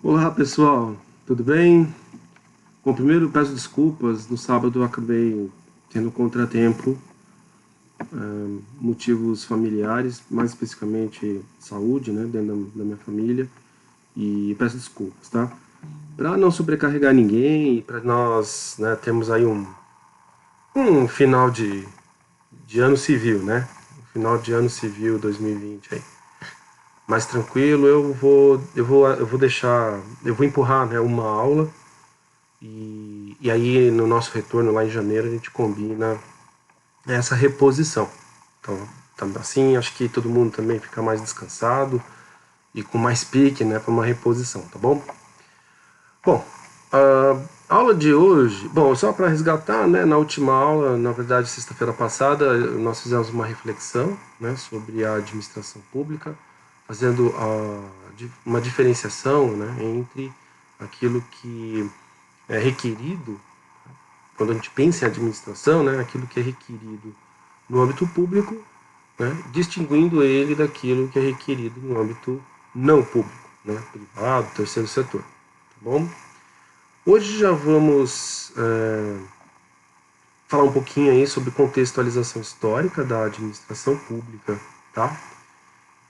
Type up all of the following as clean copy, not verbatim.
Olá pessoal, tudo bem? Bom, primeiro peço desculpas, no sábado eu acabei tendo um contratempo, motivos familiares, mais especificamente saúde, né, dentro da minha família, e peço desculpas, tá? Para não sobrecarregar ninguém, para nós, né, termos aí um final de ano civil, né? Final de ano civil 2020 aí. Mais tranquilo, eu vou empurrar, né, uma aula. E aí, no nosso retorno lá em janeiro, a gente combina essa reposição. Então, assim, acho que todo mundo também fica mais descansado e com mais pique, né, para uma reposição, tá bom? Bom, a aula de hoje, bom, só para resgatar, né, na última aula, na verdade, sexta-feira passada, nós fizemos uma reflexão, né, sobre a administração pública, fazendo uma diferenciação, né, entre aquilo que é requerido quando a gente pensa em administração, né, aquilo que é requerido no âmbito público, né, distinguindo ele daquilo que é requerido no âmbito não público, né, privado, terceiro setor. Tá bom? Hoje já vamos falar um pouquinho aí sobre contextualização histórica da administração pública, tá?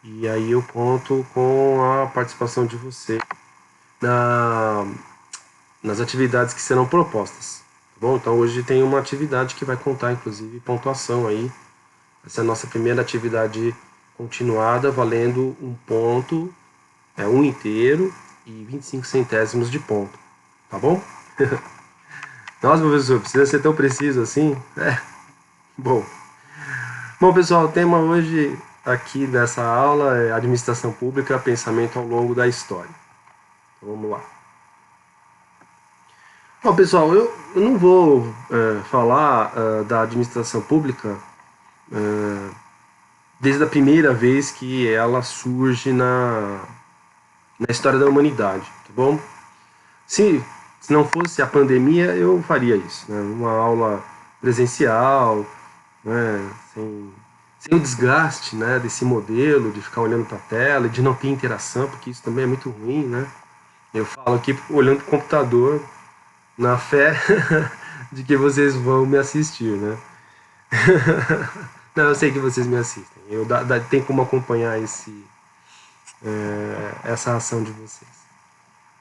E aí eu conto com a participação de você na, nas atividades que serão propostas. Tá bom? Então hoje tem uma atividade que vai contar, inclusive, pontuação aí. Essa é a nossa primeira atividade continuada, valendo um ponto, um inteiro e 25 centésimos de ponto. Tá bom? Nossa, professor, precisa ser tão preciso assim? Bom. Bom, pessoal, o tema hoje aqui dessa aula é Administração Pública, Pensamento ao longo da História. Então, vamos lá. Bom, pessoal, eu não vou falar da administração pública desde a primeira vez que ela surge na história da humanidade, tá bom? Se não fosse a pandemia, eu faria isso, né? Uma aula presencial, né? Sem o desgaste, né? Desse modelo, de ficar olhando para a tela, de não ter interação, porque isso também é muito ruim, né? Eu falo aqui olhando para o computador, na fé de que vocês vão me assistir, né? Não, eu sei que vocês me assistem. Tem como acompanhar essa ação de vocês.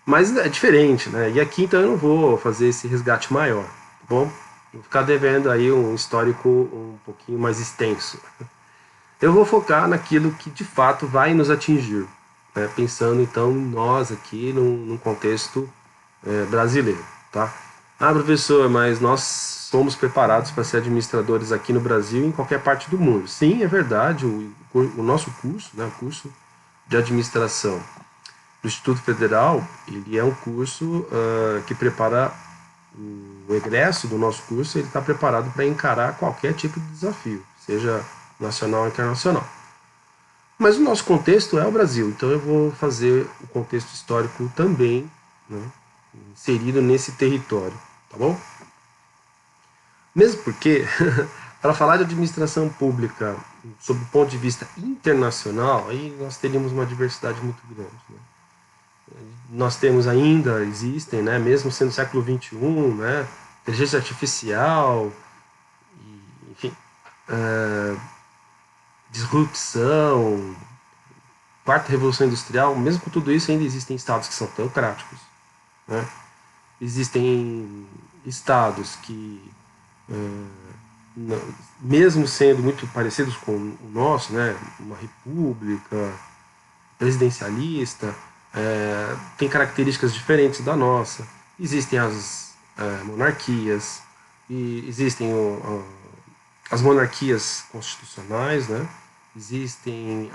Mas é diferente, né? E aqui então eu não vou fazer esse resgate maior, tá bom? Vou ficar devendo aí um histórico um pouquinho mais extenso. Eu vou focar naquilo que de fato vai nos atingir, né? Pensando então em nós aqui num contexto brasileiro, tá? Ah, professor, mas nós somos preparados para ser administradores aqui no Brasil e em qualquer parte do mundo. Sim, é verdade. O nosso curso, né, o curso de administração do Instituto Federal, ele é um curso que prepara o egresso do nosso curso, ele está preparado para encarar qualquer tipo de desafio, seja nacional ou internacional. Mas o nosso contexto é o Brasil, então eu vou fazer o contexto histórico também, né, inserido nesse território, tá bom? Mesmo porque, para falar de administração pública sob o ponto de vista internacional, aí nós teríamos uma diversidade muito grande, né? Nós temos ainda, existem, né, mesmo sendo século XXI, né, inteligência artificial, enfim, disrupção, quarta revolução industrial, mesmo com tudo isso ainda existem estados que são teocráticos, né? Existem estados que, mesmo sendo muito parecidos com o nosso, né, uma república presidencialista, tem características diferentes da nossa. Existem as monarquias, e existem as monarquias constitucionais, né? Existem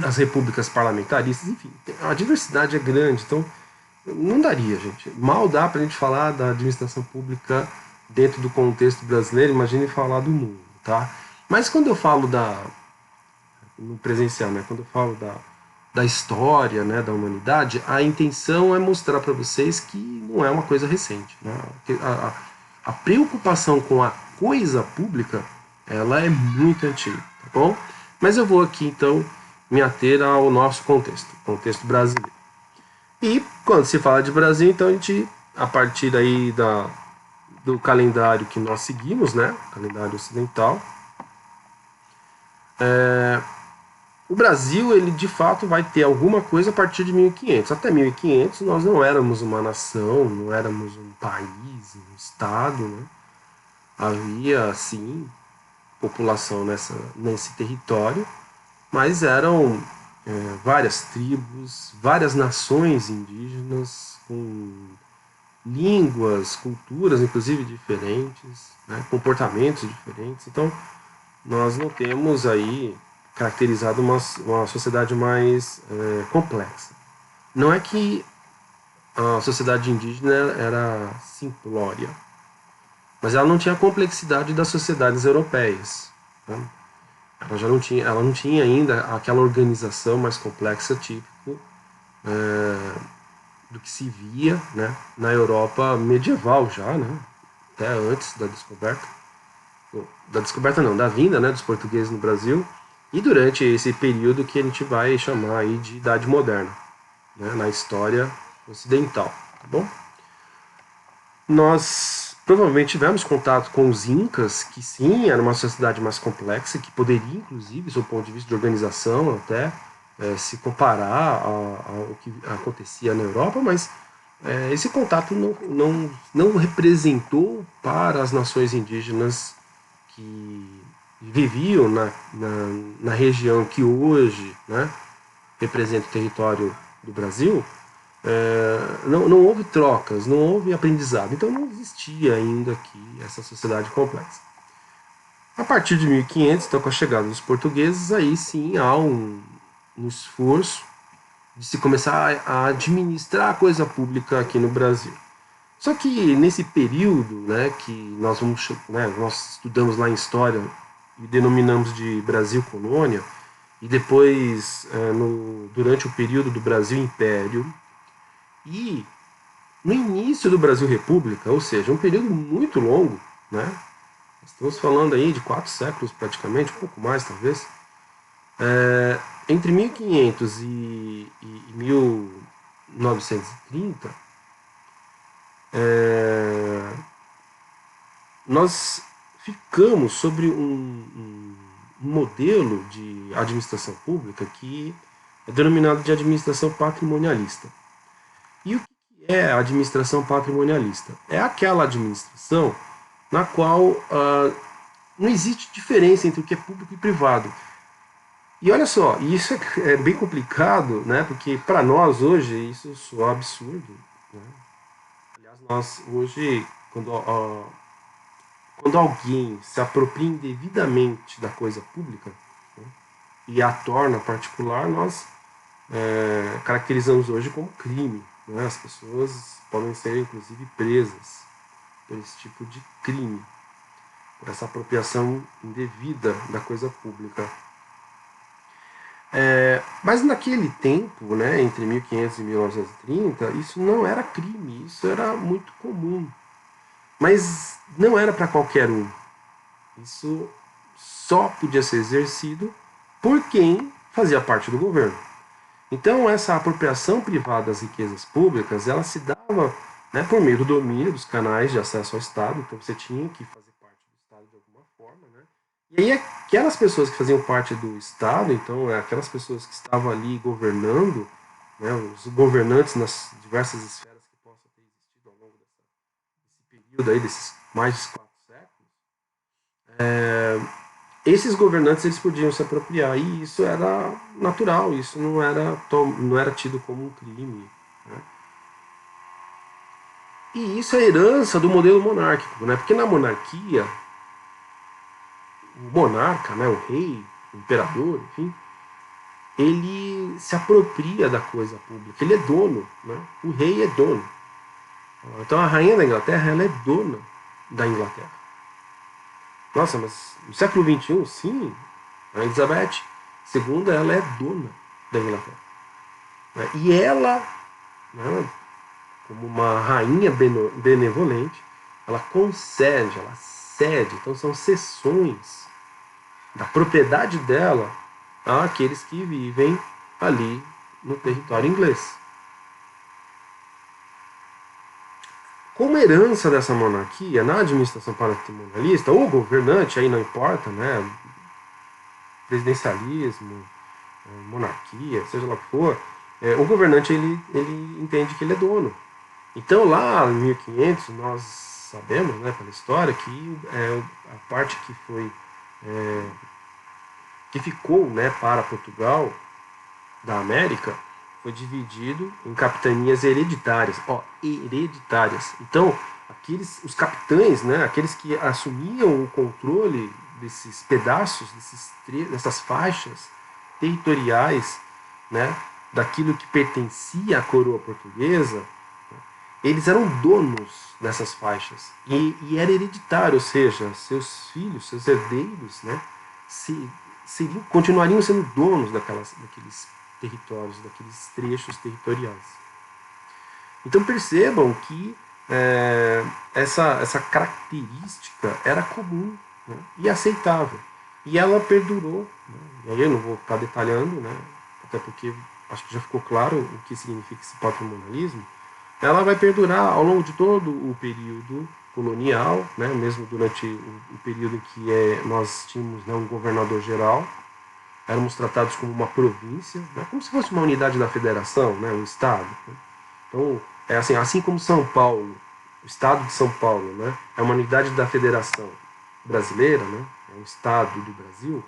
as repúblicas parlamentaristas, enfim, a diversidade é grande, então não daria, gente. Mal dá para a gente falar da administração pública dentro do contexto brasileiro, imagine falar do mundo, tá? Mas quando eu falo no presencial, né? Quando eu falo da história, né, da humanidade, a intenção é mostrar para vocês que não é uma coisa recente, né? A preocupação com a coisa pública, ela é muito antiga, tá bom? Mas eu vou aqui então me ater ao nosso contexto brasileiro. E quando se fala de Brasil, então a gente, a partir aí do calendário que nós seguimos, né, calendário ocidental, o Brasil, ele de fato vai ter alguma coisa a partir de 1500. Até 1500 nós não éramos uma nação, não éramos um país, um estado, né? Havia, sim, população nesse território, mas eram várias tribos, várias nações indígenas, com línguas, culturas, inclusive diferentes, né? Comportamentos diferentes. Então, nós não temos aí caracterizado uma sociedade mais complexa. Não é que a sociedade indígena era simplória, mas ela não tinha a complexidade das sociedades europeias. Né? Ela não tinha ainda aquela organização mais complexa típico do que se via, né, na Europa medieval já, né, até antes da descoberta não, da vinda, né, dos portugueses no Brasil, e durante esse período que a gente vai chamar aí de Idade Moderna, né, na história ocidental, tá bom? Nós provavelmente tivemos contato com os Incas, que sim, era uma sociedade mais complexa, que poderia, inclusive, do ponto de vista de organização, até se comparar ao que acontecia na Europa, mas esse contato não representou para as nações indígenas que viviam na região que hoje, né, representa o território do Brasil, não houve trocas, não houve aprendizado. Então não existia ainda aqui essa sociedade complexa. A partir de 1500, então com a chegada dos portugueses, aí sim há um esforço de se começar a administrar a coisa pública aqui no Brasil. Só que nesse período, né, que nós estudamos lá em história e denominamos de Brasil colônia, e depois durante o período do Brasil Império e no início do Brasil República, ou seja, um período muito longo, né? Estamos falando aí de 4 séculos praticamente, um pouco mais talvez. Entre 1500 e 1930, nós ficamos sobre um modelo de administração pública que é denominado de administração patrimonialista. E o que é a administração patrimonialista? É aquela administração na qual não existe diferença entre o que é público e privado. E olha só, isso é bem complicado, né? Porque para nós hoje isso soa absurdo. Né? Aliás, nós hoje, quando alguém se apropria indevidamente da coisa pública, né, e a torna particular, nós caracterizamos hoje como crime. Né? As pessoas podem ser inclusive presas por esse tipo de crime, por essa apropriação indevida da coisa pública. Mas naquele tempo, né, entre 1500 e 1930, isso não era crime, isso era muito comum. Mas não era para qualquer um. Isso só podia ser exercido por quem fazia parte do governo. Então essa apropriação privada das riquezas públicas, ela se dava, né, por meio do domínio dos canais de acesso ao Estado. Então você tinha que fazer parte do Estado de alguma forma, né? E aí aquelas pessoas que faziam parte do Estado, então aquelas pessoas que estavam ali governando, né, os governantes nas diversas esferas que possam ter existido ao longo desse período aí, desses mais de 4 séculos, esses governantes eles podiam se apropriar, e isso era natural, isso não era tido como um crime. Né? E isso é herança do modelo monárquico, né? Porque na monarquia, o monarca, né, o rei, o imperador, enfim, ele se apropria da coisa pública, ele é dono, né? O rei é dono. Então a rainha da Inglaterra, ela é dona da Inglaterra. Nossa, mas no século XXI, sim, a Elizabeth II, ela é dona da Inglaterra. E ela, né, como uma rainha benevolente, ela concede, ela cede, então são cessões da propriedade dela àqueles que vivem ali no território inglês. como herança dessa monarquia, na administração patrimonialista, o governante, aí não importa, né, presidencialismo, monarquia, seja lá o que for, o governante ele entende que ele é dono. Então lá em 1500 nós sabemos, né, pela história, que a parte que foi que ficou, né, para Portugal da América foi dividido em capitanias hereditárias, hereditárias. Então os capitães, né, aqueles que assumiam o controle desses pedaços, dessas faixas territoriais, né, daquilo que pertencia à coroa portuguesa, eles eram donos dessas faixas e era hereditário, ou seja, seus filhos, seus herdeiros, né, continuariam sendo donos daqueles territórios, daqueles trechos territoriais. Então percebam que essa característica era comum, né, e aceitável. E ela perdurou. Né, e aí eu não vou ficar detalhando, né, até porque acho que já ficou claro o que significa esse patrimonialismo. Ela vai perdurar ao longo de todo o período colonial, né, mesmo durante o período em que nós tínhamos, né, um governador geral, éramos tratados como uma província, né, como se fosse uma unidade da federação, né, um estado. Né. Então, assim como São Paulo, o estado de São Paulo, né, é uma unidade da federação brasileira, né, é um estado do Brasil,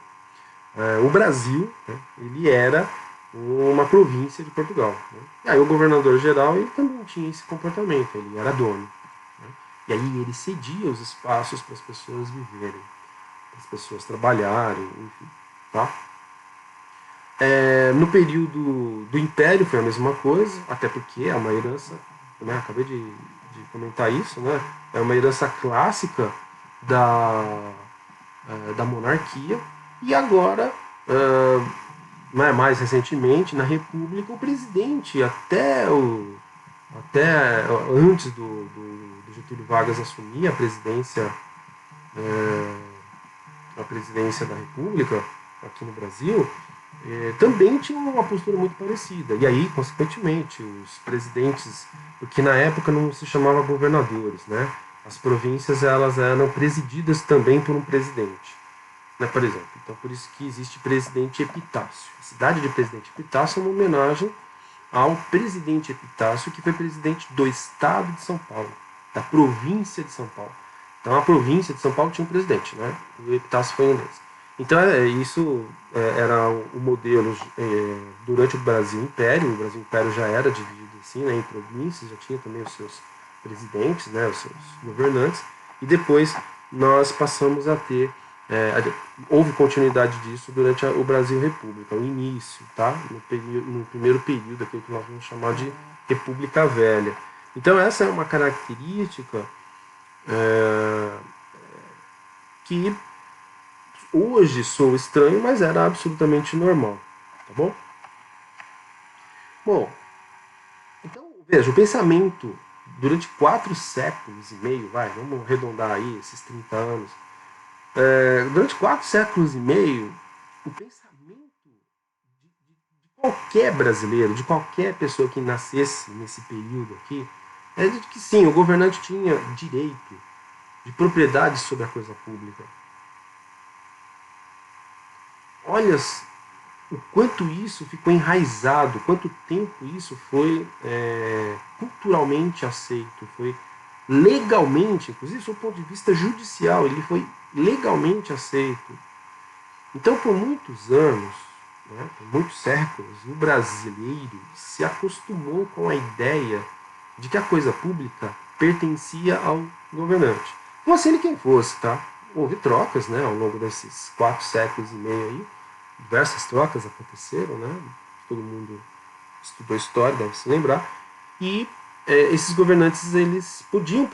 o Brasil, né, ele era uma província de Portugal. Né. E aí o governador-geral ele também tinha esse comportamento, ele era dono. Né. E aí ele cedia os espaços para as pessoas viverem, para as pessoas trabalharem, enfim. Tá? No período do Império foi a mesma coisa, até porque é uma herança, né, acabei de comentar isso, né, é uma herança clássica da monarquia, e agora, mais recentemente, na República, o presidente, até antes do Getúlio Vargas assumir a presidência da República aqui no Brasil, também tinha uma postura muito parecida. E aí, consequentemente, os presidentes, porque na época não se chamava governadores, né? As províncias elas eram presididas também por um presidente, né, por exemplo. Então, por isso que existe Presidente Epitácio. A cidade de Presidente Epitácio é uma homenagem ao presidente Epitácio, que foi presidente do estado de São Paulo, da província de São Paulo. Então, a província de São Paulo tinha um presidente, né? O Epitácio foi um deles. Então, isso era o modelo durante o Brasil Império. O Brasil Império já era dividido assim, né, em províncias, já tinha também os seus presidentes, né, os seus governantes. E depois nós passamos a ter houve continuidade disso durante o Brasil República, o início, tá? No primeiro período, aquilo que nós vamos chamar de República Velha. Então essa é uma característica que hoje sou estranho, mas era absolutamente normal, tá bom? Bom, então veja, o pensamento durante 4 séculos e meio, vamos arredondar aí esses 30 anos, durante 4 séculos e meio, o pensamento de qualquer brasileiro, de qualquer pessoa que nascesse nesse período aqui, é de que sim, o governante tinha direito de propriedade sobre a coisa pública. Olha o quanto isso ficou enraizado, quanto tempo isso foi culturalmente aceito, foi legalmente, inclusive do ponto de vista judicial, ele foi legalmente aceito. Então, por muitos anos, né, por muitos séculos, o brasileiro se acostumou com a ideia de que a coisa pública pertencia ao governante. Fosse ele quem fosse, tá? Houve trocas, né, ao longo desses 4 séculos e meio aí, diversas trocas aconteceram, né? Todo mundo estudou história, deve se lembrar. E esses governantes eles podiam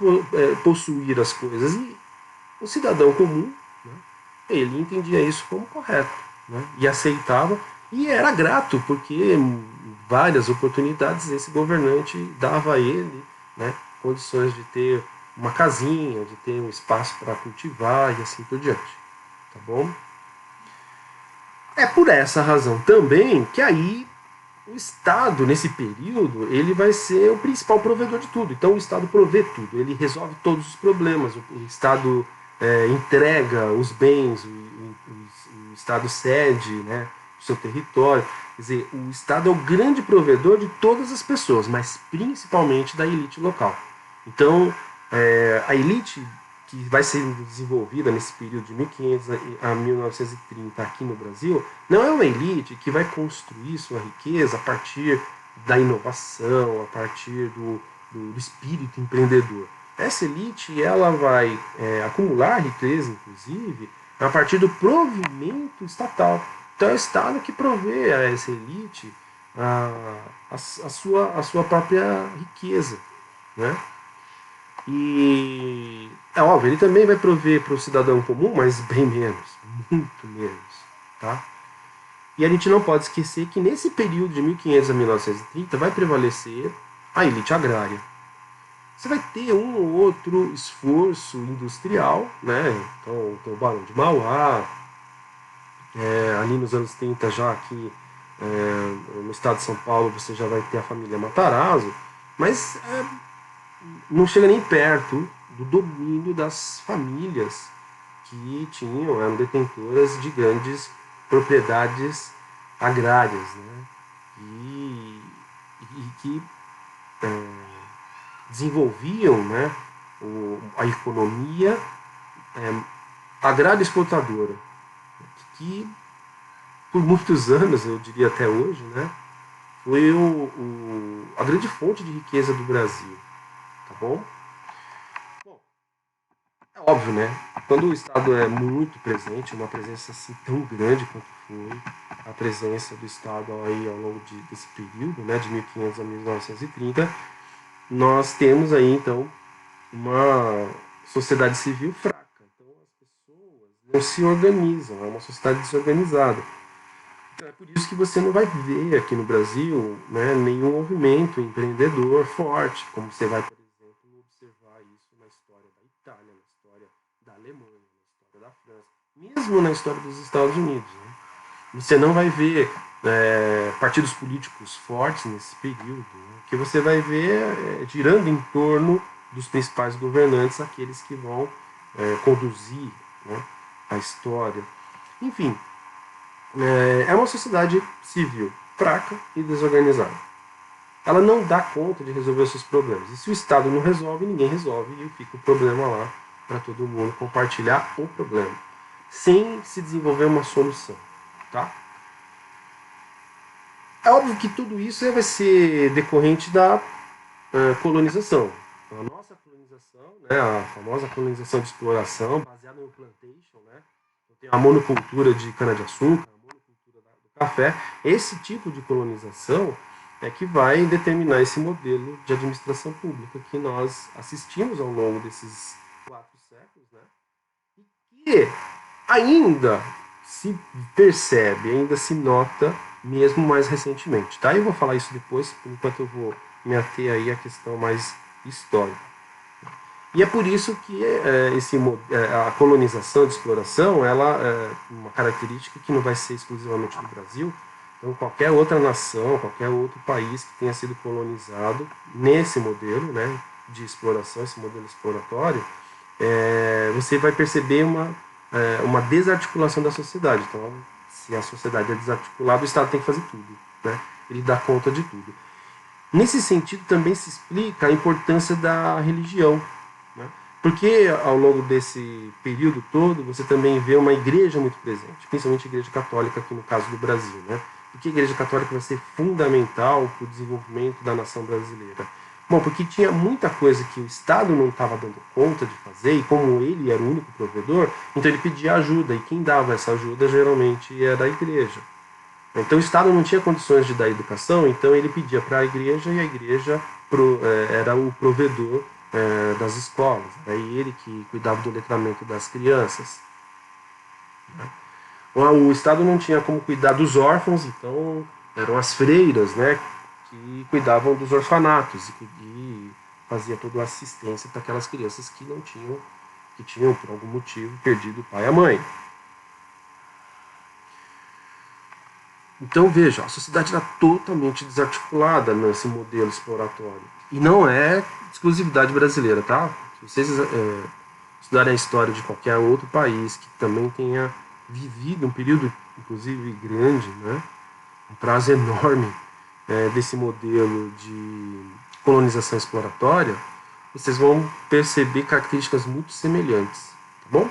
possuir as coisas e o cidadão comum, né, ele entendia isso como correto, né, e aceitava e era grato porque em várias oportunidades esse governante dava a ele, né, condições de ter uma casinha, de ter um espaço para cultivar e assim por diante, tá bom? É por essa razão também que aí o Estado, nesse período, ele vai ser o principal provedor de tudo. Então, o Estado provê tudo, ele resolve todos os problemas. O Estado entrega os bens, o Estado cede, né, o seu território. Quer dizer, o Estado é o grande provedor de todas as pessoas, mas principalmente da elite local. Então, a elite que vai ser desenvolvida nesse período de 1500 a 1930 aqui no Brasil, não é uma elite que vai construir sua riqueza a partir da inovação, a partir do espírito empreendedor. Essa elite ela vai acumular riqueza, inclusive, a partir do provimento estatal. Então é o Estado que provê a essa elite a sua própria riqueza, né? E é óbvio, ele também vai prover para o cidadão comum, mas bem menos, muito menos, tá? E a gente não pode esquecer que nesse período de 1500 a 1930 vai prevalecer a elite agrária. Você vai ter um ou outro esforço industrial, né? Então tem o Barão de Mauá, ali nos anos 30 já aqui no estado de São Paulo você já vai ter a família Matarazzo, mas não chega nem perto do domínio das famílias que eram detentoras de grandes propriedades agrárias, né? e que desenvolviam, né, a economia agrária exportadora, que por muitos anos, eu diria até hoje, né, foi a grande fonte de riqueza do Brasil. Tá bom? Bom, é óbvio, né? Quando o Estado é muito presente, uma presença assim tão grande quanto foi a presença do Estado aí ao longo desse período, né, de 1500 a 1930, nós temos aí então uma sociedade civil fraca. Então as pessoas não se organizam, é uma sociedade desorganizada. Então, é por isso que você não vai ver aqui no Brasil, né, nenhum movimento empreendedor forte, como você vai, por exemplo, observar isso na história da Itália, na história da Alemanha, na história da França, mesmo na história dos Estados Unidos. Né? Você não vai ver partidos políticos fortes nesse período. Né? O que você vai ver girando em torno dos principais governantes, aqueles que vão conduzir, né, a história. Enfim, é uma sociedade civil fraca e desorganizada. Ela não dá conta de resolver os seus problemas. E se o Estado não resolve, ninguém resolve e fica o problema lá para todo mundo compartilhar o problema, sem se desenvolver uma solução. Tá? É óbvio que tudo isso vai ser decorrente da colonização. A nossa colonização, né, a famosa colonização de exploração, baseada no plantation, né, tem a monocultura de cana-de-açúcar, café, esse tipo de colonização é que vai determinar esse modelo de administração pública que nós assistimos ao longo desses 4 séculos, né? E que ainda se percebe, ainda se nota, mesmo mais recentemente. Tá? Eu vou falar isso depois, por enquanto eu vou me ater aí à questão mais histórica. E é por isso que a colonização de exploração ela é uma característica que não vai ser exclusivamente do Brasil. Então, qualquer outra nação, qualquer outro país que tenha sido colonizado nesse modelo, né, de exploração, esse modelo exploratório, você vai perceber uma desarticulação da sociedade. Então, se a sociedade é desarticulada, o Estado tem que fazer tudo. Né? Ele dá conta de tudo. Nesse sentido, também se explica a importância da religião. Né? Porque ao longo desse período todo, você também vê uma igreja muito presente, principalmente a igreja católica aqui no caso do Brasil. Né? Porque a igreja católica vai ser fundamental para o desenvolvimento da nação brasileira. Bom, porque tinha muita coisa que o Estado não estava dando conta de fazer, e como ele era o único provedor, então ele pedia ajuda, e quem dava essa ajuda geralmente era a igreja. Então o Estado não tinha condições de dar educação, então ele pedia para a igreja, e a igreja era o provedor das escolas. Era ele que cuidava do letramento das crianças. O Estado não tinha como cuidar dos órfãos, então eram as freiras, né, que cuidavam dos orfanatos e fazia toda a assistência para aquelas crianças que não tinham, que tinham por algum motivo perdido o pai e a mãe. Então veja, a sociedade era totalmente desarticulada nesse modelo exploratório. E não é exclusividade brasileira, tá? Se vocês estudarem a história de qualquer outro país que também tenha vivido um período, inclusive grande, né, um prazo enorme desse modelo de colonização exploratória, vocês vão perceber características muito semelhantes, tá bom?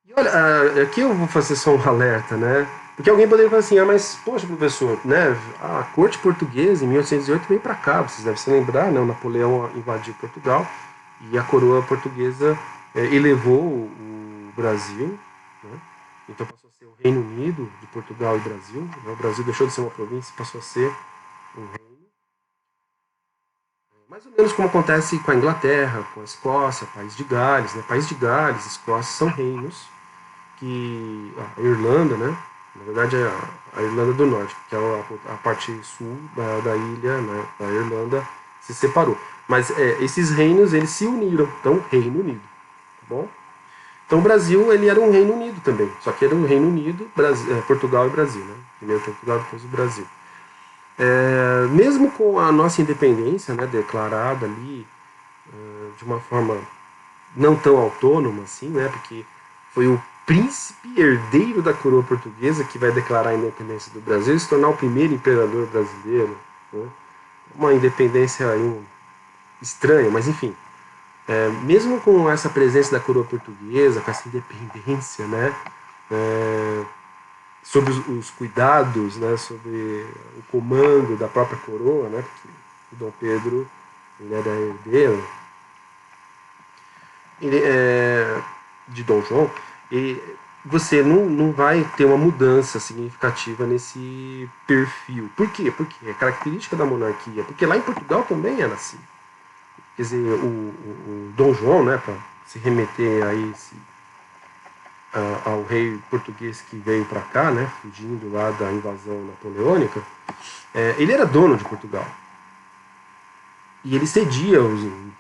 E olha, aqui eu vou fazer só um alerta, né? Porque alguém poderia falar assim, mas, poxa, professor, né? A corte portuguesa, em 1808, veio para cá, vocês devem se lembrar, né? O Napoleão invadiu Portugal e a coroa portuguesa elevou o Brasil, né? Então passou a ser o Reino Unido de Portugal e Brasil, né? O Brasil deixou de ser uma província e passou a ser um reino. Mais ou menos como acontece com a Inglaterra, com a Escócia, País de Gales, né? País de Gales, Escócia são reinos que a Irlanda, né? Na verdade é a Irlanda do Norte, que é a parte sul da ilha, né? Da Irlanda se separou. Mas esses reinos eles se uniram, então Reino Unido, tá bom? Então o Brasil ele era um Reino Unido também, só que era um Reino Unido, Portugal e Brasil, né? Primeiro Portugal, depois o Brasil. Mesmo com a nossa independência, né, declarada ali de uma forma não tão autônoma assim, né, porque foi o príncipe herdeiro da coroa portuguesa que vai declarar a independência do Brasil e se tornar o primeiro imperador brasileiro, né? Uma independência aí, estranha, mas enfim. Mesmo com essa presença da coroa portuguesa, com essa independência, né, sobre os cuidados, né, sobre o comando da própria coroa, né, porque o Dom Pedro ele era herdeiro de Dom João, e você não vai ter uma mudança significativa nesse perfil. Por quê? Porque é característica da monarquia. Porque lá em Portugal também era assim. Quer dizer, o Dom João, né, para se remeter a ao rei português que veio para cá, né, fugindo lá da invasão napoleônica, ele era dono de Portugal. E ele cedia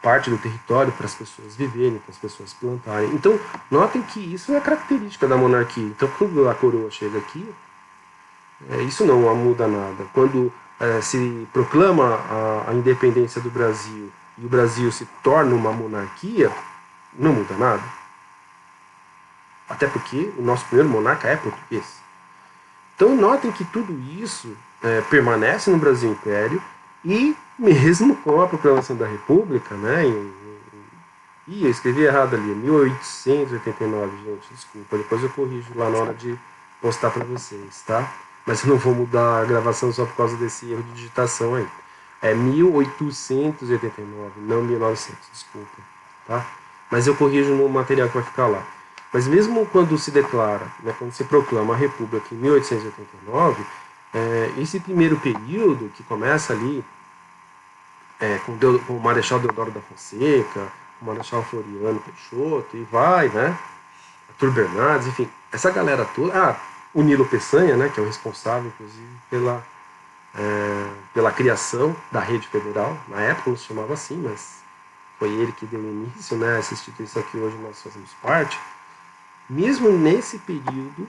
parte do território para as pessoas viverem, para as pessoas plantarem. Então, notem que isso é característica da monarquia. Então, quando a coroa chega aqui, isso não muda nada. Quando se proclama a independência do Brasil e o Brasil se torna uma monarquia, não muda nada. Até porque o nosso primeiro monarca é português. Então, notem que tudo isso permanece no Brasil Império e mesmo com a proclamação da República, né, eu escrevi errado ali, 1889, gente, desculpa, depois eu corrijo lá na hora de postar para vocês, tá? Mas eu não vou mudar a gravação só por causa desse erro de digitação aí. É 1889, não 1900, desculpa, tá? Mas eu corrijo no material que vai ficar lá. Mas mesmo quando se declara, né, quando se proclama a República em 1889, esse primeiro período que começa ali com o Marechal Deodoro da Fonseca, o Marechal Floriano Peixoto, e vai, né? Arthur Bernardes, enfim, essa galera toda. O Nilo Peçanha, né, que é o responsável, inclusive, pela criação da Rede Federal. Na época não se chamava assim, mas foi ele que deu início, né, a essa instituição que hoje nós fazemos parte. Mesmo nesse período,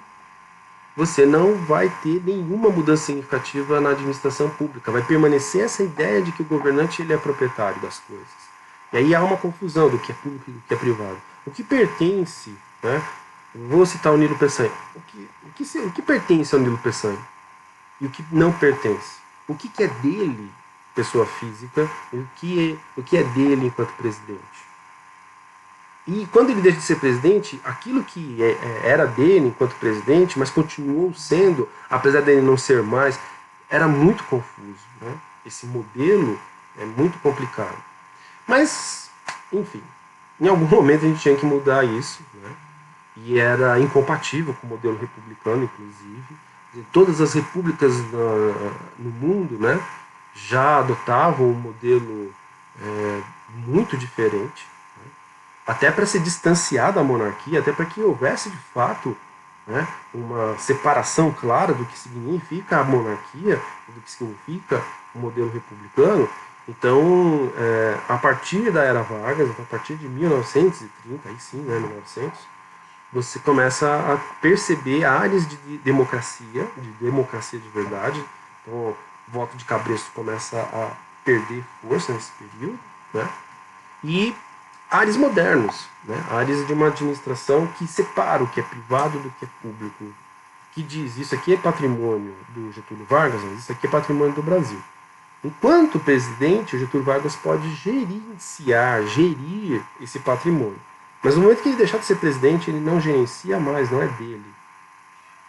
você não vai ter nenhuma mudança significativa na administração pública. Vai permanecer essa ideia de que o governante ele é proprietário das coisas. E aí há uma confusão do que é público e do que é privado. O que pertence, né? Vou citar o Nilo Peçanha. O que pertence ao Nilo Peçanha? E o que não pertence? O que é dele, pessoa física, e o que é dele enquanto presidente? E quando ele deixa de ser presidente, aquilo que era dele enquanto presidente, mas continuou sendo, apesar dele não ser mais, era muito confuso. Né? Esse modelo é muito complicado. Mas, enfim, em algum momento a gente tinha que mudar isso. Né? E era incompatível com o modelo republicano, inclusive. Todas as repúblicas no mundo, né, já adotavam um modelo muito diferente, até para se distanciar da monarquia, até para que houvesse de fato, né, uma separação clara do que significa a monarquia, do que significa o modelo republicano. Então, a partir da Era Vargas, a partir de 1930, aí sim, né, 1900, você começa a perceber áreas de democracia de verdade. Então, o voto de cabresto começa a perder força nesse período, né? E áreas modernos, né? Áreas de uma administração que separa o que é privado do que é público, que diz isso aqui é patrimônio do Getúlio Vargas, mas isso aqui é patrimônio do Brasil. Enquanto presidente, o Getúlio Vargas pode gerir esse patrimônio. Mas no momento que ele deixar de ser presidente, ele não gerencia mais, não é dele.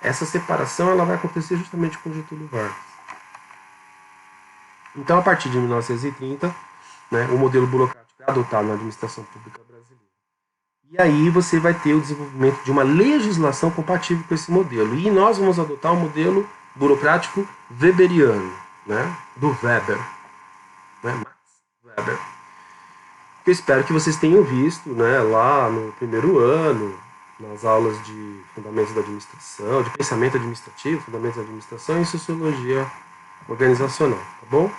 Essa separação ela vai acontecer justamente com Getúlio Vargas. Então, a partir de 1930, né, o modelo burocrático é adotado na administração pública brasileira. E aí você vai ter o desenvolvimento de uma legislação compatível com esse modelo. E nós vamos adotar um modelo burocrático weberiano, né, do Weber, né, Max Weber. Eu espero que vocês tenham visto, né, lá no primeiro ano, nas aulas de fundamentos da administração, de pensamento administrativo, fundamentos da administração e sociologia organizacional, tá bom?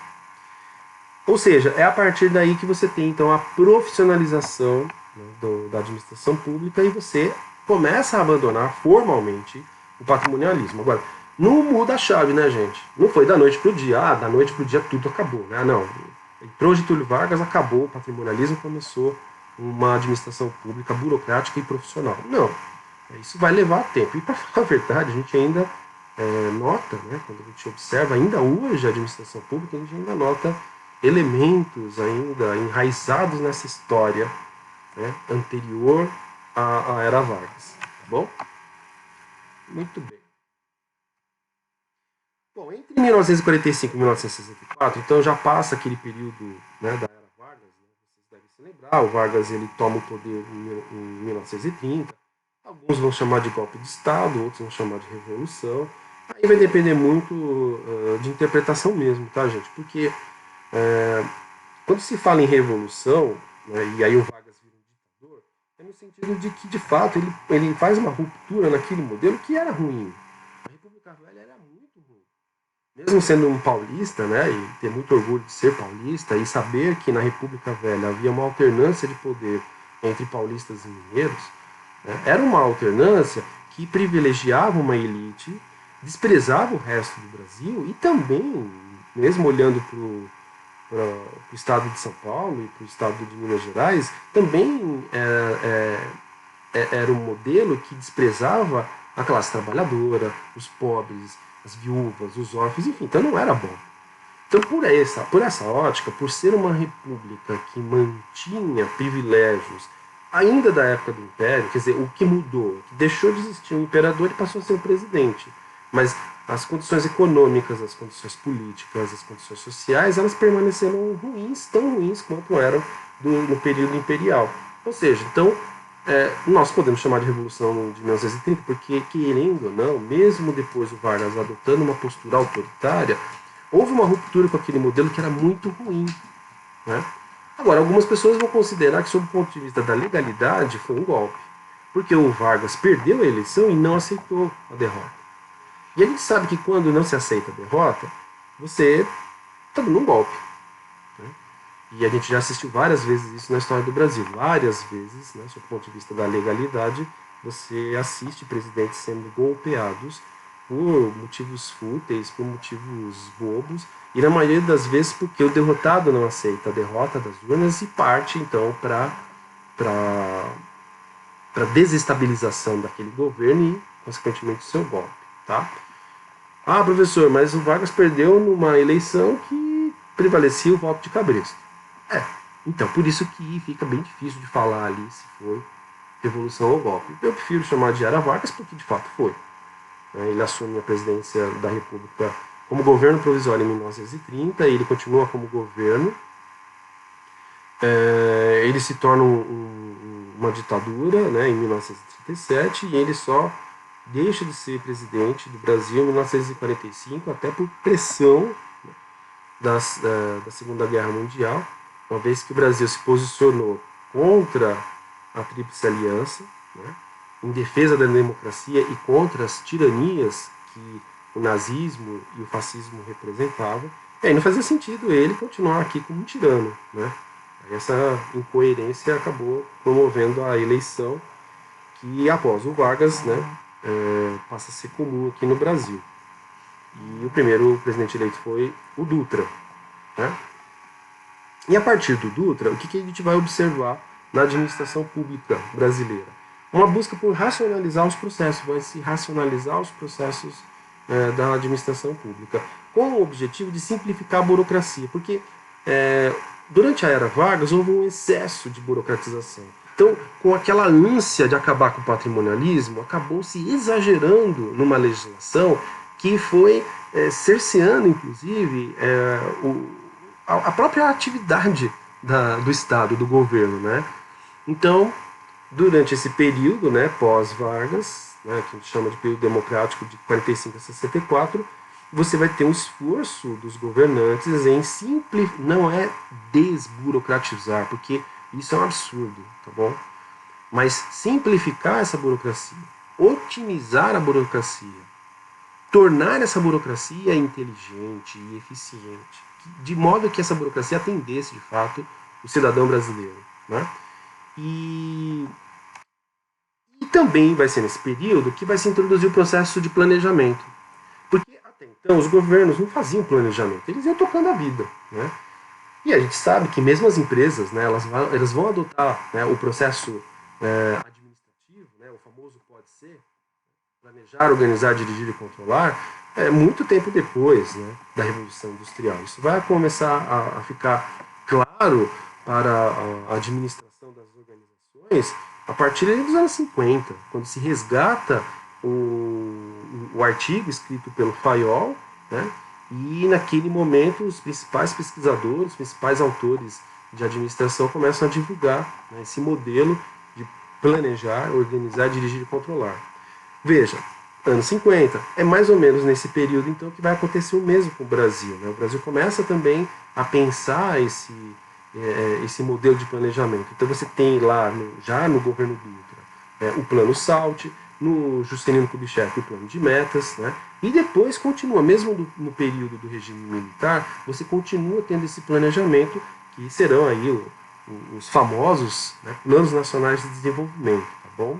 Ou seja, é a partir daí que você tem então a profissionalização, né, da administração pública e você começa a abandonar formalmente o patrimonialismo. Agora, não muda a chave, né, gente? Não foi da noite para o dia. Ah, da noite para o dia tudo acabou, né? Não. Entrou Getúlio Vargas, acabou o patrimonialismo, começou uma administração pública burocrática e profissional. Não. Isso vai levar tempo. E, para falar a verdade, a gente ainda nota, né, quando a gente observa, ainda hoje a administração pública, a gente ainda nota elementos ainda enraizados nessa história, né, anterior à era Vargas. Tá bom? Muito bem. Bom, entre 1945 e 1964, então já passa aquele período, né, da era Vargas, né, vocês devem se lembrar, o Vargas ele toma o poder em 1930, alguns vão chamar de golpe de Estado, outros vão chamar de revolução, aí vai depender muito de interpretação mesmo, tá, gente? Porque quando se fala em revolução, né, e aí o Vargas vira um ditador, é no sentido de que, de fato, ele faz uma ruptura naquele modelo que era ruim. A República Velha era muito ruim. Mesmo sendo um paulista, né, e ter muito orgulho de ser paulista, e saber que na República Velha havia uma alternância de poder entre paulistas e mineiros, né, era uma alternância que privilegiava uma elite, desprezava o resto do Brasil e também, mesmo olhando para o estado de São Paulo e para o estado de Minas Gerais, também era um modelo que desprezava a classe trabalhadora, os pobres, as viúvas, os órfãos, enfim, então não era bom. Então, por essa ótica, por ser uma república que mantinha privilégios ainda da época do Império, quer dizer, o que mudou, que deixou de existir um imperador e passou a ser o presidente, mas as condições econômicas, as condições políticas, as condições sociais, elas permaneceram ruins, tão ruins quanto eram no período imperial. Ou seja, então, nós podemos chamar de Revolução de 1930, porque, querendo ou não, mesmo depois do Vargas adotando uma postura autoritária, houve uma ruptura com aquele modelo que era muito ruim, né? Agora, algumas pessoas vão considerar que, sob o ponto de vista da legalidade, foi um golpe, porque o Vargas perdeu a eleição e não aceitou a derrota. E a gente sabe que quando não se aceita a derrota, você está dando um golpe. Né? E a gente já assistiu várias vezes isso na história do Brasil. Várias vezes, né, sob o ponto de vista da legalidade, você assiste presidentes sendo golpeados por motivos fúteis, por motivos bobos, e na maioria das vezes porque o derrotado não aceita a derrota das urnas e parte, então, para desestabilização daquele governo e, consequentemente, o seu golpe. Tá? Ah, professor, mas o Vargas perdeu numa eleição que prevalecia o voto de cabresto. Então, por isso que fica bem difícil de falar ali se foi revolução ou golpe. Eu prefiro chamar de era Vargas porque de fato foi. Ele assume a presidência da República como governo provisório em 1930, ele continua como governo, ele se torna uma ditadura, né, em 1937 e ele só deixa de ser presidente do Brasil em 1945, até por pressão da Segunda Guerra Mundial, uma vez que o Brasil se posicionou contra a Tríplice Aliança, né, em defesa da democracia e contra as tiranias que o nazismo e o fascismo representavam. E aí não fazia sentido ele continuar aqui como um tirano. Né? Aí essa incoerência acabou promovendo a eleição que após o Vargas, né, passa a ser comum aqui no Brasil. E o primeiro presidente eleito foi o Dutra, né? E a partir do Dutra, o que a gente vai observar na administração pública brasileira? Uma busca por racionalizar os processos, vai se racionalizar os processos da administração pública, com o objetivo de simplificar a burocracia, porque durante a era Vargas houve um excesso de burocratização. Então, com aquela ânsia de acabar com o patrimonialismo, acabou se exagerando numa legislação que foi cerceando, inclusive, a própria atividade do Estado, do governo, né? Então, durante esse período, né, pós-Vargas, né, que a gente chama de período democrático de 45 a 64, você vai ter um esforço dos governantes em não é desburocratizar, porque isso é um absurdo, tá bom? Mas simplificar essa burocracia, otimizar a burocracia, tornar essa burocracia inteligente e eficiente, de modo que essa burocracia atendesse, de fato, o cidadão brasileiro, né? E também vai ser nesse período que vai se introduzir o processo de planejamento. Porque até então os governos não faziam planejamento, eles iam tocando a vida, né? E a gente sabe que mesmo as empresas, né, elas vão adotar, né, o processo administrativo, né, o famoso pode ser, planejar, organizar, dirigir e controlar, muito tempo depois, né, da Revolução Industrial. Isso vai começar a ficar claro para a administração das organizações a partir dos anos 50, quando se resgata o artigo escrito pelo Fayol, né, e naquele momento os principais pesquisadores, os principais autores de administração começam a divulgar, né, esse modelo de planejar, organizar, dirigir e controlar. Veja, anos 50, é mais ou menos nesse período então que vai acontecer o mesmo com o Brasil, né? O Brasil começa também a pensar esse modelo de planejamento. Então você tem lá, já no governo Dutra, o Plano SALT, no Juscelino Kubitschek o Plano de Metas, né? E depois continua, mesmo no período do regime militar, você continua tendo esse planejamento, que serão aí os famosos, né, Planos Nacionais de Desenvolvimento, tá bom?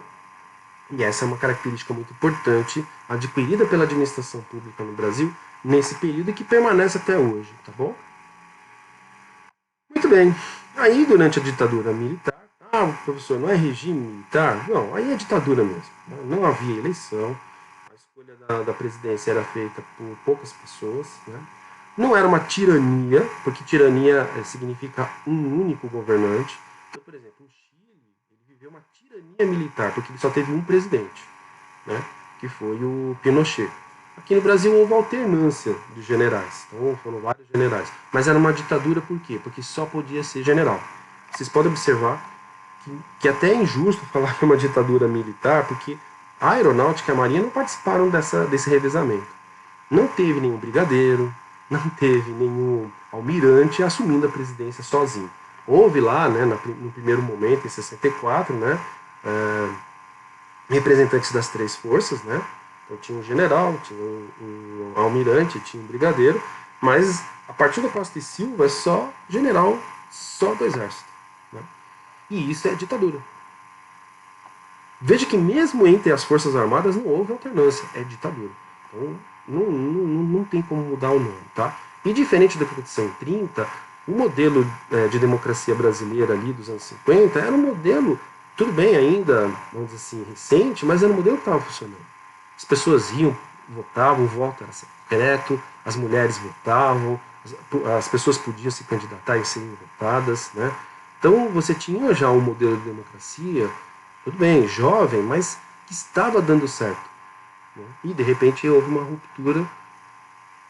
E essa é uma característica muito importante, adquirida pela administração pública no Brasil, nesse período e que permanece até hoje, tá bom? Muito bem. Aí, durante a ditadura militar, professor, não é regime militar? Não, aí é ditadura mesmo. Não havia eleição, a escolha da presidência era feita por poucas pessoas, né? Não era uma tirania, porque tirania significa um único governante. Então, por exemplo, o Chile viveu uma tirania militar, porque ele só teve um presidente, né? Que foi o Pinochet. Aqui no Brasil houve alternância de generais, então foram vários generais. Mas era uma ditadura por quê? Porque só podia ser general. Vocês podem observar que até é injusto falar que é uma ditadura militar, porque a aeronáutica e a marinha não participaram desse revezamento. Não teve nenhum brigadeiro, não teve nenhum almirante assumindo a presidência sozinho. Houve lá, né, no primeiro momento, em 64, né, representantes das três forças, né? Então tinha um general, tinha um almirante, tinha um brigadeiro, mas a partir do Costa e Silva é só general, só do exército, né? E isso é ditadura. Veja que mesmo entre as forças armadas não houve alternância, é ditadura. Então não tem como mudar o nome, tá? E diferente da que aconteceu em 30, o modelo de democracia brasileira ali dos anos 50 era um modelo, tudo bem ainda, vamos dizer assim, recente, mas era um modelo que estava funcionando. As pessoas iam, votavam, o voto era secreto, as mulheres votavam, as pessoas podiam se candidatar e serem votadas, né? Então você tinha já um modelo de democracia, tudo bem, jovem, mas que estava dando certo, né? E de repente houve uma ruptura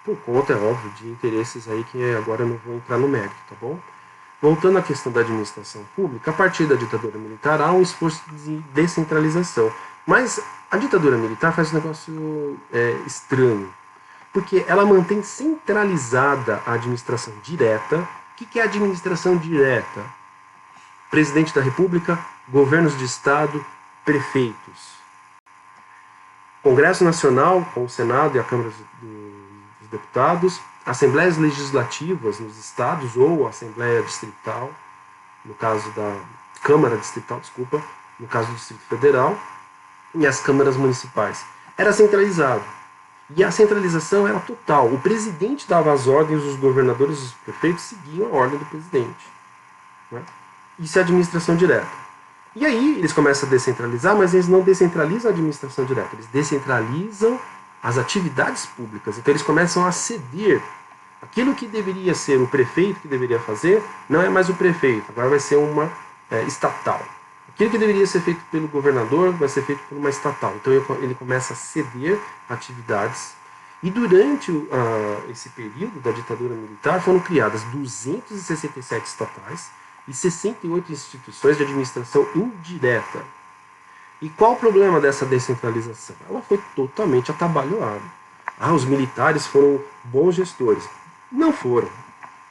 por conta, é óbvio, de interesses aí que agora eu não vou entrar no mérito, tá bom? Voltando à questão da administração pública, a partir da ditadura militar há um esforço de descentralização. Mas a ditadura militar faz um negócio estranho, porque ela mantém centralizada a administração direta. O que é a administração direta? Presidente da República, governos de Estado, prefeitos. Congresso Nacional, com o Senado e a Câmara dos Deputados, assembleias legislativas nos estados ou Assembleia Distrital, no caso da Câmara Distrital, desculpa, no caso do Distrito Federal, e as câmaras municipais. Era centralizado. E a centralização era total. O presidente dava as ordens, os governadores e os prefeitos seguiam a ordem do presidente. Né? Isso é administração direta. E aí eles começam a descentralizar, mas eles não descentralizam a administração direta, eles descentralizam as atividades públicas. Então eles começam a ceder. Aquilo que deveria ser o prefeito que deveria fazer, não é mais o prefeito, agora vai ser uma estatal. Aquilo que deveria ser feito pelo governador vai ser feito por uma estatal. Então ele começa a ceder atividades. E durante esse período da ditadura militar foram criadas 267 estatais e 68 instituições de administração indireta. E qual o problema dessa descentralização? Ela foi totalmente atabalhoada. Os militares foram bons gestores. Não foram.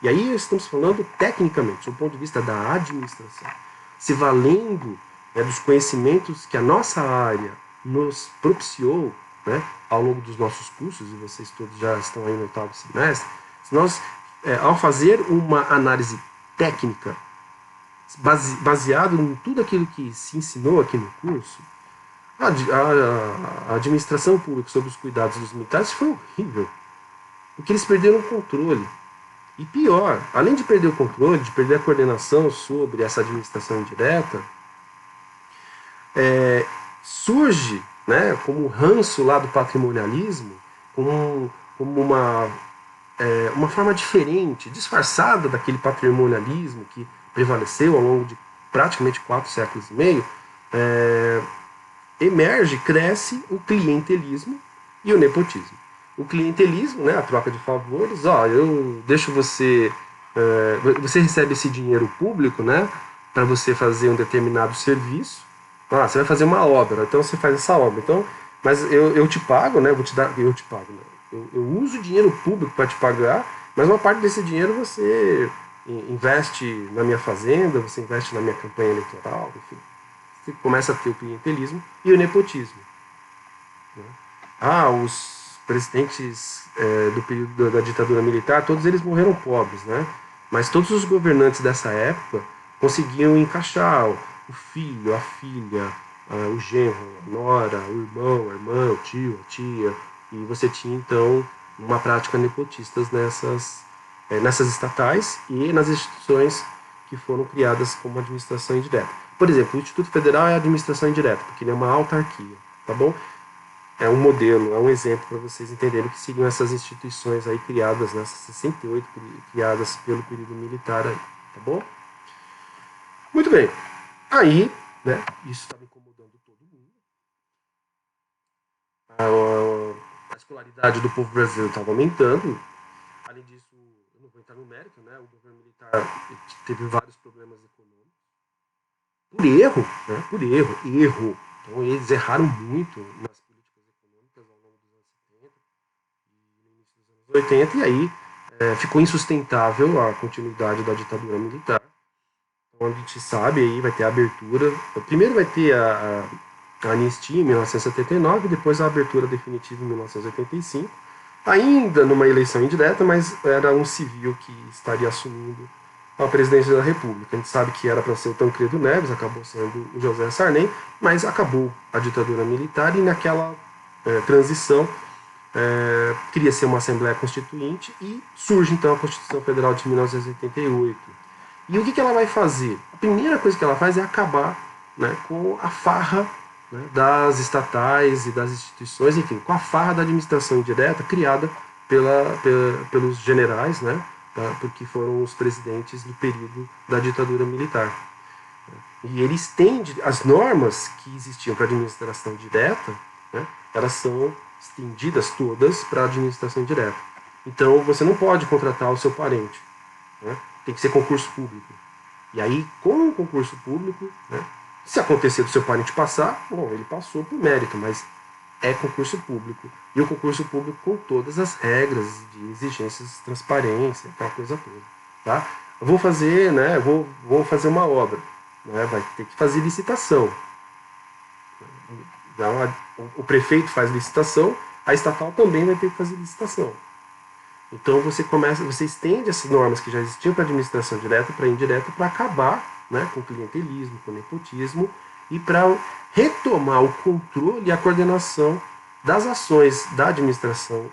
E aí estamos falando tecnicamente, do ponto de vista da administração. Se valendo dos conhecimentos que a nossa área nos propiciou, né, ao longo dos nossos cursos, e vocês todos já estão aí no 8º semestre, nós, ao fazer uma análise técnica, baseado em tudo aquilo que se ensinou aqui no curso, a administração pública sob os cuidados dos militares foi horrível, porque eles perderam o controle. E pior, além de perder o controle, de perder a coordenação sobre essa administração indireta, surge, né, como ranço lá do patrimonialismo, como uma forma diferente, disfarçada daquele patrimonialismo que prevaleceu ao longo de praticamente 4 séculos e meio, emerge, cresce o clientelismo e o nepotismo. O clientelismo, né, a troca de favores, eu deixo você, você recebe esse dinheiro público, né, para você fazer um determinado serviço. Você vai fazer uma obra, então você faz essa obra. Então, mas eu te pago, né, eu te pago, né, eu uso dinheiro público para te pagar, mas uma parte desse dinheiro você investe na minha fazenda, você investe na minha campanha eleitoral, enfim. Você começa a ter o clientelismo e o nepotismo. Né? Os presidentes do período da ditadura militar, todos eles morreram pobres, né? Mas todos os governantes dessa época conseguiam encaixar o filho, a filha, o genro, a nora, o irmão, a irmã, o tio, a tia, e você tinha então uma prática nepotistas nessas estatais e nas instituições que foram criadas como administração indireta. Por exemplo, o Instituto Federal é a administração indireta, porque ele é uma autarquia, tá bom? É um modelo, é um exemplo para vocês entenderem o que seriam essas instituições aí criadas, nessas 68 criadas pelo período militar aí, tá bom? Muito bem. Aí, né, isso estava incomodando todo mundo. A escolaridade do povo brasileiro estava aumentando. Além disso, eu não vou entrar no mérito, né, o governo militar teve vários problemas econômicos. Por erro, né, erro. Então eles erraram muito nas políticas econômicas ao longo dos anos 70 e no início dos anos 80, e aí ficou insustentável a continuidade da ditadura militar. Então a gente sabe, aí vai ter a abertura, primeiro vai ter a anistia em 1979, depois a abertura definitiva em 1985, ainda numa eleição indireta, mas era um civil que estaria assumindo a presidência da República. A gente sabe que era para ser o Tancredo Neves, acabou sendo o José Sarney, mas acabou a ditadura militar e naquela transição queria ser uma Assembleia Constituinte e surge então a Constituição Federal de 1988. E o que ela vai fazer? A primeira coisa que ela faz é acabar, né, com a farra, né, das estatais e das instituições, enfim, com a farra da administração indireta criada pelos generais, né, porque foram os presidentes do período da ditadura militar. E ele estende as normas que existiam para a administração direta, né, elas são estendidas todas para a administração indireta. Então você não pode contratar o seu parente, né, tem que ser concurso público. E aí, com o concurso público, né, se acontecer do seu parente passar, bom, ele passou por mérito, mas é concurso público. E o concurso público com todas as regras de exigências de transparência, aquela coisa toda. Tá? Eu vou fazer, né, vou fazer uma obra. Né, vai ter que fazer licitação. Então, o prefeito faz licitação, a estatal também vai ter que fazer licitação. Então você estende essas normas que já existiam para administração direta para indireta para acabar, né, com o clientelismo, com o nepotismo e para retomar o controle e a coordenação das ações da administração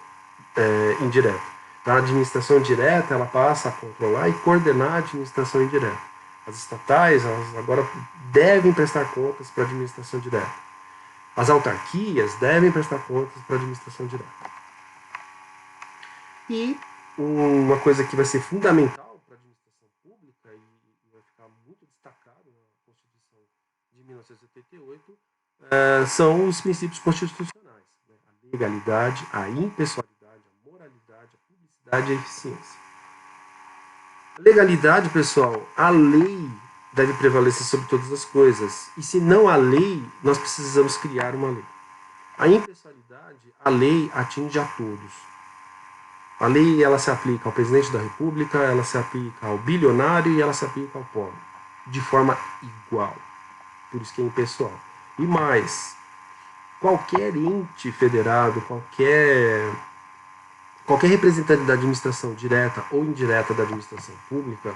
indireta. Então, a administração direta ela passa a controlar e coordenar a administração indireta. As estatais elas agora devem prestar contas para a administração direta. As autarquias devem prestar contas para a administração direta. E uma coisa que vai ser fundamental para a administração pública e vai ficar muito destacado na Constituição de 1988 são os princípios constitucionais, né? A legalidade, a impessoalidade, a moralidade, a publicidade e a eficiência. A legalidade, pessoal, a lei deve prevalecer sobre todas as coisas. E se não há lei, nós precisamos criar uma lei. A impessoalidade, a lei atinge a todos. A lei ela se aplica ao presidente da República, ela se aplica ao bilionário e ela se aplica ao pobre, de forma igual. Por isso que é impessoal. E mais, qualquer ente federado, qualquer representante da administração direta ou indireta da administração pública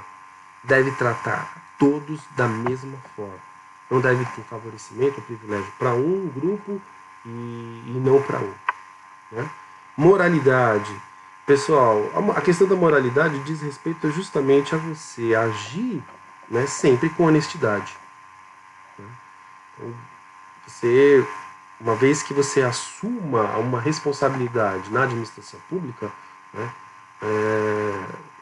deve tratar todos da mesma forma. Não deve ter favorecimento ou privilégio para um grupo e não para outro. Né? Moralidade. Pessoal, a questão da moralidade diz respeito justamente a você agir, né, sempre com honestidade. Né? Então, uma vez que você assuma uma responsabilidade na administração pública, né,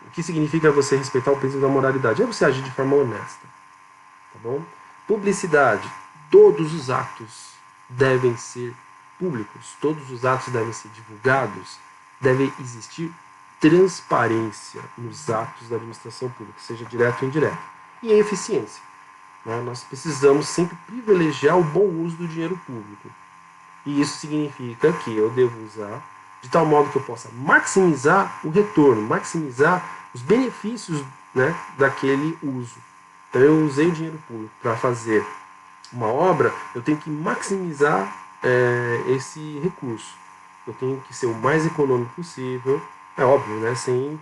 o que significa você respeitar o princípio da moralidade? É você agir de forma honesta. Tá bom? Publicidade. Todos os atos devem ser públicos, todos os atos devem ser divulgados, deve existir transparência nos atos da administração pública, seja direto ou indireto. E a eficiência. Né? Nós precisamos sempre privilegiar o bom uso do dinheiro público. E isso significa que eu devo usar de tal modo que eu possa maximizar o retorno, maximizar os benefícios, né, daquele uso. Então eu usei o dinheiro público para fazer uma obra, eu tenho que maximizar esse recurso. Eu tenho que ser o mais econômico possível, é óbvio, né, sem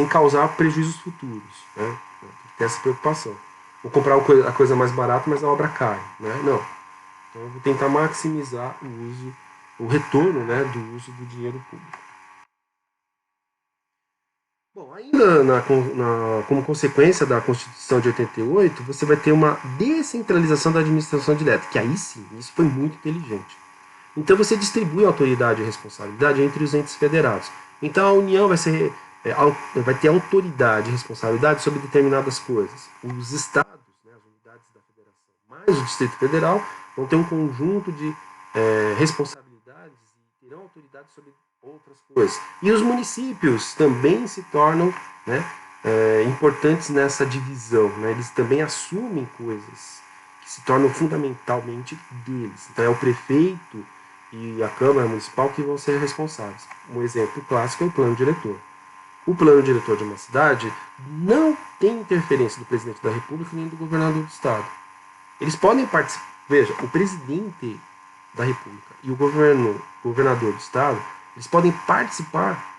causar prejuízos futuros. Né? Tem que ter essa preocupação. Vou comprar a coisa mais barata, mas a obra cai. Né? Não. Então eu vou tentar maximizar o retorno, né, do uso do dinheiro público. Bom, ainda como consequência da Constituição de 88, você vai ter uma descentralização da administração direta, que aí sim, isso foi muito inteligente. Então você distribui a autoridade e a responsabilidade entre os entes federados. Então a União vai ter autoridade e responsabilidade sobre determinadas coisas. Os estados, né, as unidades da federação, mais o Distrito Federal, vão ter um conjunto de responsabilidades e terão autoridade sobre outras coisas. E os municípios também se tornam, né, importantes nessa divisão. Né? Eles também assumem coisas que se tornam fundamentalmente deles. Então é o prefeito e a Câmara Municipal que vão ser responsáveis. Um exemplo clássico é o plano diretor. O plano diretor de uma cidade não tem interferência do presidente da República nem do governador do estado. Eles podem participar. Veja, o presidente da República e o governador do estado, eles podem participar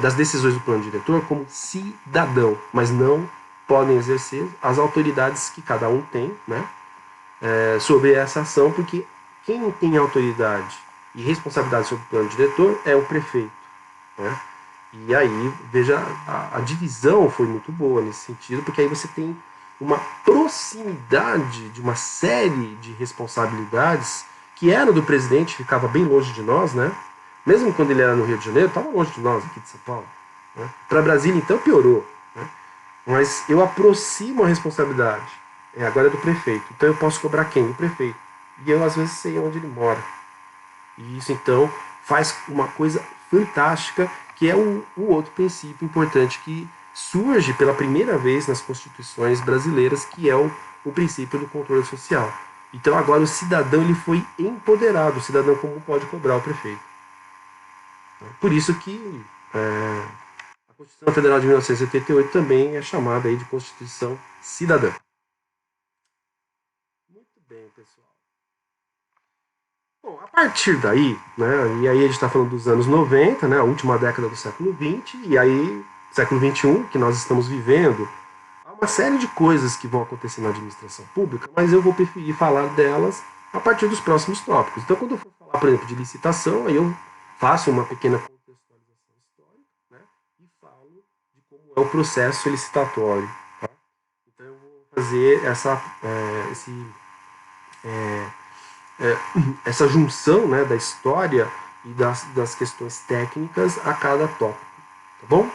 das decisões do plano diretor como cidadão, mas não podem exercer as autoridades que cada um tem, né, sobre essa ação, porque quem tem autoridade e responsabilidade sobre o plano diretor é o prefeito. Né? E aí, veja, a divisão foi muito boa nesse sentido, porque aí você tem uma proximidade de uma série de responsabilidades que eram do presidente, ficava bem longe de nós, né? Mesmo quando ele era no Rio de Janeiro, estava longe de nós aqui de São Paulo. Né? Para Brasília, então, piorou. Né? Mas eu aproximo a responsabilidade. Agora é do prefeito. Então eu posso cobrar quem? Do prefeito. E eu, às vezes, sei onde ele mora. E isso, então, faz uma coisa fantástica, que é o outro princípio importante que surge pela primeira vez nas constituições brasileiras, que é o princípio do controle social. Então, agora o cidadão ele foi empoderado. O cidadão comum pode cobrar o prefeito. Por isso que a Constituição Federal de 1988 também é chamada aí de Constituição Cidadã. Muito bem, pessoal. Bom, a partir daí, né, e aí a gente está falando dos anos 90, né, a última década do século XX, e aí século XXI, que nós estamos vivendo, há uma série de coisas que vão acontecer na administração pública, mas eu vou preferir falar delas a partir dos próximos tópicos. Então, quando eu for falar, por exemplo, de licitação, aí eu faço uma pequena contextualização histórica, né, e falo de como é o processo licitatório. Tá? Então, eu vou fazer essa junção, né, da história e das questões técnicas a cada tópico. Tá bom?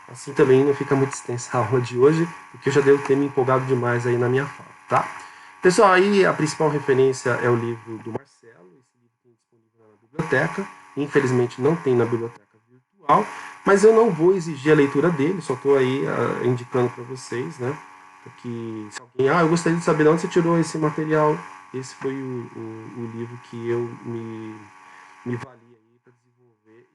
Assim também não fica muito extensa a aula de hoje, porque eu já devo ter me empolgado demais aí na minha fala, tá? Pessoal, aí a principal referência é o livro do Marcelo, esse livro tem disponível na biblioteca, infelizmente não tem na biblioteca virtual, mas eu não vou exigir a leitura dele, só estou aí indicando para vocês, né? Porque se alguém, eu gostaria de saber de onde você tirou esse material, esse foi o livro que eu me vali aí para desenvolver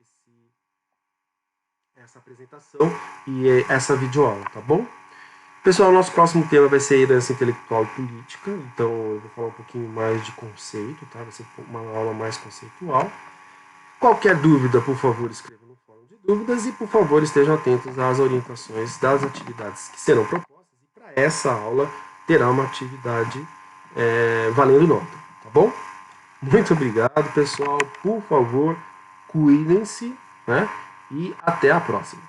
essa apresentação e essa videoaula, tá bom? Pessoal, nosso próximo tema vai ser herança intelectual e política, então eu vou falar um pouquinho mais de conceito, tá? Vai ser uma aula mais conceitual. Qualquer dúvida, por favor, escreva no fórum de dúvidas e, por favor, estejam atentos às orientações das atividades que serão propostas. E para essa aula terá uma atividade valendo nota, tá bom? Muito obrigado, pessoal. Por favor, cuidem-se, né? E até a próxima.